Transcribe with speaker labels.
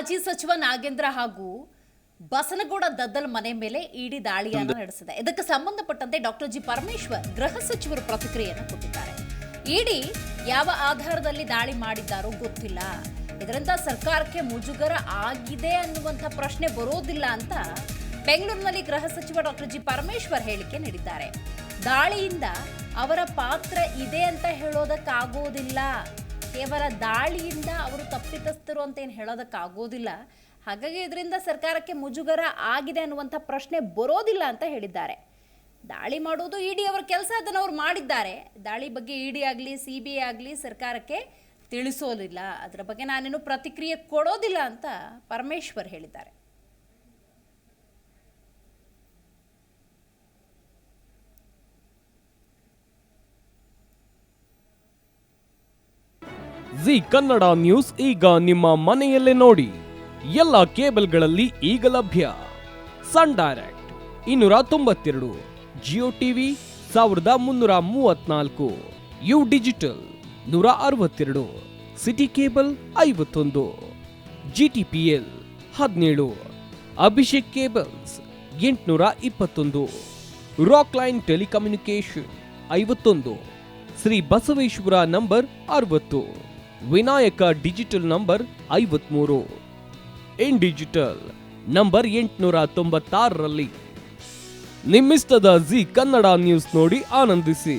Speaker 1: ಮಾಜಿ ಸಚಿವ ನಾಗೇಂದ್ರ ಹಾಗೂ ಬಸನಗೌಡ ದದ್ದಲ್ ಮನೆ ಮೇಲೆ ಇಡಿ ದಾಳಿಯನ್ನು ನಡೆಸಿದೆ. ಇದಕ್ಕೆ ಸಂಬಂಧಪಟ್ಟಂತೆ ಡಾಕ್ಟರ್ ಜಿ ಪರಮೇಶ್ವರ್ ಗೃಹ ಸಚಿವರು ಪ್ರತಿಕ್ರಿಯೆಯನ್ನು ಕೊಟ್ಟಿದ್ದಾರೆ. ಇಡಿ ಯಾವ ಆಧಾರದಲ್ಲಿ ದಾಳಿ ಮಾಡಿದ್ದಾರೋ ಗೊತ್ತಿಲ್ಲ, ಇದರಿಂದ ಸರ್ಕಾರಕ್ಕೆ ಮುಜುಗರ ಆಗಿದೆ ಅನ್ನುವಂಥ ಪ್ರಶ್ನೆ ಬರೋದಿಲ್ಲ ಅಂತ ಬೆಂಗಳೂರಿನಲ್ಲಿ ಗೃಹ ಸಚಿವ ಡಾಕ್ಟರ್ ಜಿ ಪರಮೇಶ್ವರ್ ಹೇಳಿಕೆ ನೀಡಿದ್ದಾರೆ. ದಾಳಿಯಿಂದ ಅವರ ಪಾತ್ರ ಇದೆ ಅಂತ ಹೇಳೋದಕ್ಕಾಗೋದಿಲ್ಲ, ಕೇವಲ ದಾಳಿಯಿಂದ ಅವರು ತಪ್ಪಿತಸ್ಥರು ಅಂತ ಏನು ಹೇಳೋದಕ್ಕಾಗೋದಿಲ್ಲ. ಹಾಗಾಗಿ ಇದರಿಂದ ಸರ್ಕಾರಕ್ಕೆ ಮುಜುಗರ ಆಗಿದೆ ಅನ್ನುವಂಥ ಪ್ರಶ್ನೆ ಬರೋದಿಲ್ಲ ಅಂತ ಹೇಳಿದ್ದಾರೆ. ದಾಳಿ ಮಾಡೋದು ಇಡಿ ಅವರ ಕೆಲಸ, ಅದನ್ನು ಅವ್ರು ಮಾಡಿದ್ದಾರೆ. ದಾಳಿ ಬಗ್ಗೆ ಇಡಿ ಆಗಲಿ CBI ಆಗಲಿ ಸರ್ಕಾರಕ್ಕೆ ತಿಳಿಸೋದಿಲ್ಲ, ಅದರ ಬಗ್ಗೆ ನಾನೇನು ಪ್ರತಿಕ್ರಿಯೆ ಕೊಡೋದಿಲ್ಲ ಅಂತ ಪರಮೇಶ್ವರ್ ಹೇಳಿದ್ದಾರೆ.
Speaker 2: ಜಿ ಕನ್ನಡ ನ್ಯೂಸ್ ಈಗ ನಿಮ್ಮ ಮನೆಯಲ್ಲೇ ನೋಡಿ. ಎಲ್ಲ ಕೇಬಲ್ಗಳಲ್ಲಿ ಈಗ ಲಭ್ಯ. Sun Direct 292, Jio TV 1334, U digital 162, city cable 51, GTPL 17, Abhishek cables 821, Rockline telecommunication 51, Shri Basaveshwara number 60, Vinayaka digital number 53, in digital number 896ರಲ್ಲಿ. ನಿಮ್ಮಿಸ್ತದ ಜಿ ಕನ್ನಡ ನ್ಯೂಸ್ ನೋಡಿ ಆನಂದಿಸಿ.